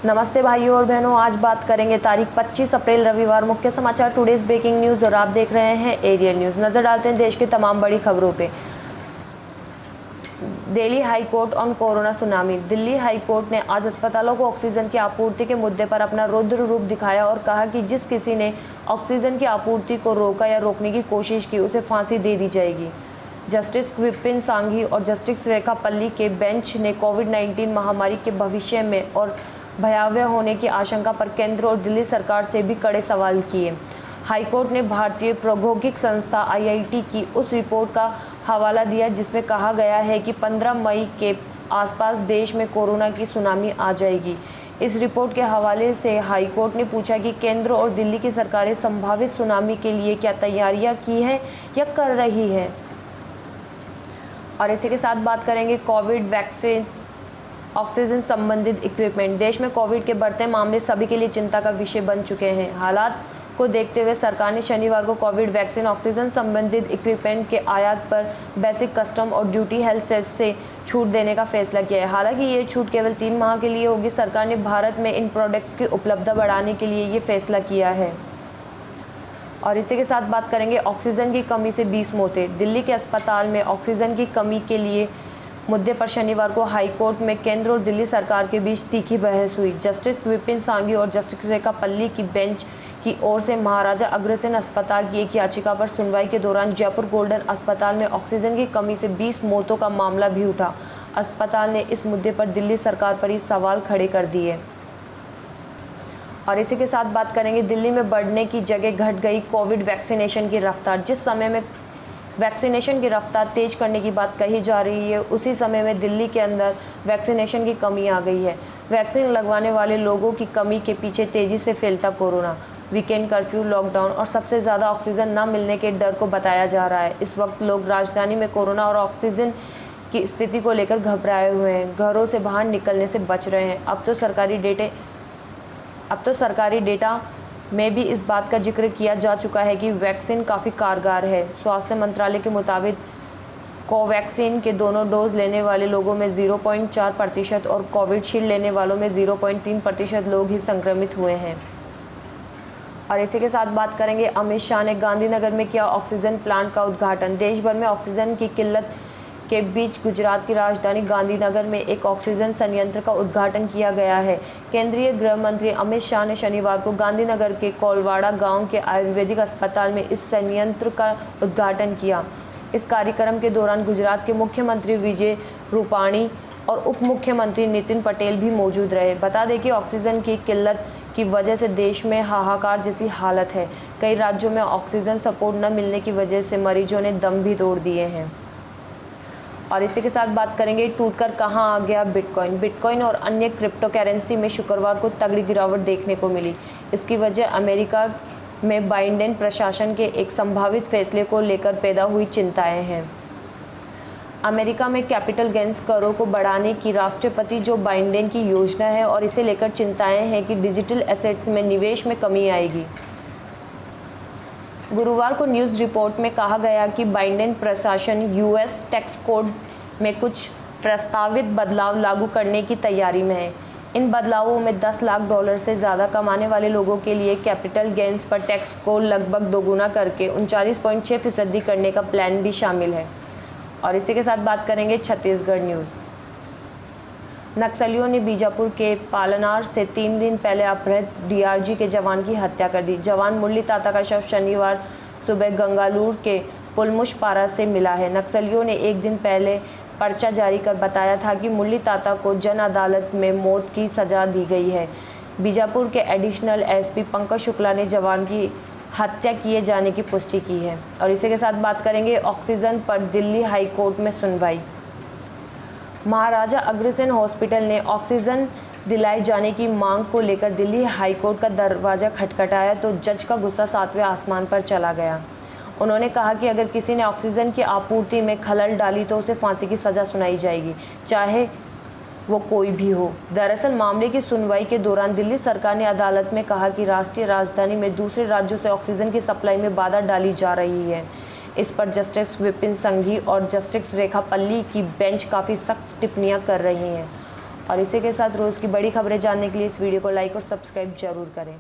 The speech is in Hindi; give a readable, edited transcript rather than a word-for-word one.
नमस्ते भाइयों और बहनों, आज बात करेंगे तारीख 25 अप्रैल रविवार मुख्य समाचार टुडेज ब्रेकिंग न्यूज़ और आप देख रहे हैं एरियल न्यूज़। नजर डालते हैं देश की तमाम बड़ी खबरों पे। Delhi high court on corona tsunami. Delhi high court ने आज अस्पतालों को ऑक्सीजन की आपूर्ति के मुद्दे पर अपना रौद्र रूप दिखाया और कहा कि जिस किसी ने ऑक्सीजन की आपूर्ति को रोका या रोकने की कोशिश की उसे फांसी दे दी जाएगी। जस्टिस विपिन सांघी और जस्टिस रेखा पल्ली के बेंच ने कोविड-19 महामारी के भविष्य में और भयावह होने की आशंका पर केंद्र और दिल्ली सरकार से भी कड़े सवाल किए। हाईकोर्ट ने भारतीय प्रौद्योगिकी संस्था आईआईटी की उस रिपोर्ट का हवाला दिया जिसमें कहा गया है कि 15 मई के आसपास देश में कोरोना की सुनामी आ जाएगी। इस रिपोर्ट के हवाले से हाईकोर्ट ने पूछा कि केंद्र और दिल्ली की सरकारें संभावित सुनामी के लिए क्या तैयारियां की हैं या कर रही हैं। और इसी के साथ बात करेंगे कोविड वैक्सीन ऑक्सीजन संबंधित इक्विपमेंट। देश में कोविड के बढ़ते मामले सभी के लिए चिंता का विषय बन चुके हैं। हालात को देखते हुए सरकार ने शनिवार को कोविड वैक्सीन ऑक्सीजन संबंधित इक्विपमेंट के आयात पर बेसिक कस्टम और ड्यूटी हेल्थ सेस से छूट देने का फैसला किया है। हालांकि ये छूट केवल 3 माह के लिए होगी। सरकार ने भारत में इन प्रोडक्ट्स की उपलब्धता बढ़ाने के लिए ये फैसला किया है। और इसी के साथ बात करेंगे ऑक्सीजन की कमी से 20 मौतें। दिल्ली के अस्पताल में ऑक्सीजन की कमी के लिए मुद्दे पर शनिवार को हाईकोर्ट में केंद्र और दिल्ली सरकार के बीच तीखी बहस हुई। जस्टिस विपिन सांघी और जस्टिस रेखा पल्ली की बेंच की ओर से महाराजा अग्रसेन अस्पताल की एक याचिका पर सुनवाई के दौरान जयपुर गोल्डन अस्पताल में ऑक्सीजन की कमी से 20 मौतों का मामला भी उठा। अस्पताल ने इस मुद्दे पर दिल्ली सरकार पर ही सवाल खड़े कर दिए। और इसी के साथ बात करेंगे दिल्ली में बढ़ने की जगह घट गई कोविड वैक्सीनेशन की रफ्तार। जिस समय में वैक्सीनेशन की रफ्तार तेज करने की बात कही जा रही है उसी समय में दिल्ली के अंदर वैक्सीनेशन की कमी आ गई है। वैक्सीन लगवाने वाले लोगों की कमी के पीछे तेजी से फैलता कोरोना, वीकेंड कर्फ्यू, लॉकडाउन और सबसे ज़्यादा ऑक्सीजन न मिलने के डर को बताया जा रहा है। इस वक्त लोग राजधानी में कोरोना और ऑक्सीजन की स्थिति को लेकर घबराए हुए हैं, घरों से बाहर निकलने से बच रहे हैं। अब तो सरकारी डेटा में भी इस बात का जिक्र किया जा चुका है कि वैक्सीन काफ़ी कारगर है। स्वास्थ्य मंत्रालय के मुताबिक कोवैक्सीन के दोनों डोज लेने वाले लोगों में 0.4% और कोविशील्ड लेने वालों में 0.3% लोग ही संक्रमित हुए हैं। और इसी के साथ बात करेंगे अमित शाह ने गांधीनगर में किया ऑक्सीजन प्लांट का उद्घाटन। देश भर में ऑक्सीजन की किल्लत के बीच गुजरात की राजधानी गांधीनगर में एक ऑक्सीजन संयंत्र का उद्घाटन किया गया है। केंद्रीय गृह मंत्री अमित शाह ने शनिवार को गांधीनगर के कोलवाड़ा गांव के आयुर्वेदिक अस्पताल में इस संयंत्र का उद्घाटन किया। इस कार्यक्रम के दौरान गुजरात के मुख्यमंत्री विजय रूपाणी और उप मुख्यमंत्री नितिन पटेल भी मौजूद रहे। बता दें कि ऑक्सीजन की किल्लत की वजह से देश में हाहाकार जैसी हालत है। कई राज्यों में ऑक्सीजन सपोर्ट न मिलने की वजह से मरीजों ने दम भी तोड़ दिए हैं। और इसी के साथ बात करेंगे टूटकर कहां आ गया बिटकॉइन और अन्य क्रिप्टो करेंसी में शुक्रवार को तगड़ी गिरावट देखने को मिली। इसकी वजह अमेरिका में बाइडेन प्रशासन के एक संभावित फैसले को लेकर पैदा हुई चिंताएं हैं। अमेरिका में कैपिटल गेन्स करों को बढ़ाने की राष्ट्रपति जो बाइडेन की योजना है और इसे लेकर चिंताएं हैं कि डिजिटल एसेट्स में निवेश में कमी आएगी। गुरुवार को न्यूज़ रिपोर्ट में कहा गया कि बाइडेन प्रशासन यूएस टैक्स कोड में कुछ प्रस्तावित बदलाव लागू करने की तैयारी में है। इन बदलावों में $10 लाख से ज़्यादा कमाने वाले लोगों के लिए कैपिटल गेन्स पर टैक्स को लगभग दोगुना करके 39.6% करने का प्लान भी शामिल है। और इसी के साथ बात करेंगे छत्तीसगढ़ न्यूज़। नक्सलियों ने बीजापुर के पालनार से 3 दिन पहले अपहृत डीआरजी के जवान की हत्या कर दी। जवान मुरली ताता का शव शनिवार सुबह गंगालूर के पुलमुशपारा से मिला है। नक्सलियों ने एक दिन पहले पर्चा जारी कर बताया था कि मुरली ताता को जन अदालत में मौत की सज़ा दी गई है। बीजापुर के एडिशनल एसपी पंकज शुक्ला ने जवान की हत्या किए जाने की पुष्टि की है। और इसी के साथ बात करेंगे ऑक्सीजन पर दिल्ली हाई कोर्ट में सुनवाई। महाराजा अग्रसेन हॉस्पिटल ने ऑक्सीजन दिलाए जाने की मांग को लेकर दिल्ली हाई कोर्ट का दरवाज़ा खटखटाया तो जज का गुस्सा 7वें आसमान पर चला गया। उन्होंने कहा कि अगर किसी ने ऑक्सीजन की आपूर्ति में खलल डाली तो उसे फांसी की सज़ा सुनाई जाएगी, चाहे वो कोई भी हो। दरअसल मामले की सुनवाई के दौरान दिल्ली सरकार ने अदालत में कहा कि राष्ट्रीय राजधानी में दूसरे राज्यों से ऑक्सीजन की सप्लाई में बाधा डाली जा रही है। इस पर जस्टिस विपिन संघी और जस्टिस रेखा पल्ली की बेंच काफ़ी सख्त टिप्पणियां कर रही हैं। और इसी के साथ रोज़ की बड़ी खबरें जानने के लिए इस वीडियो को लाइक और सब्सक्राइब जरूर करें।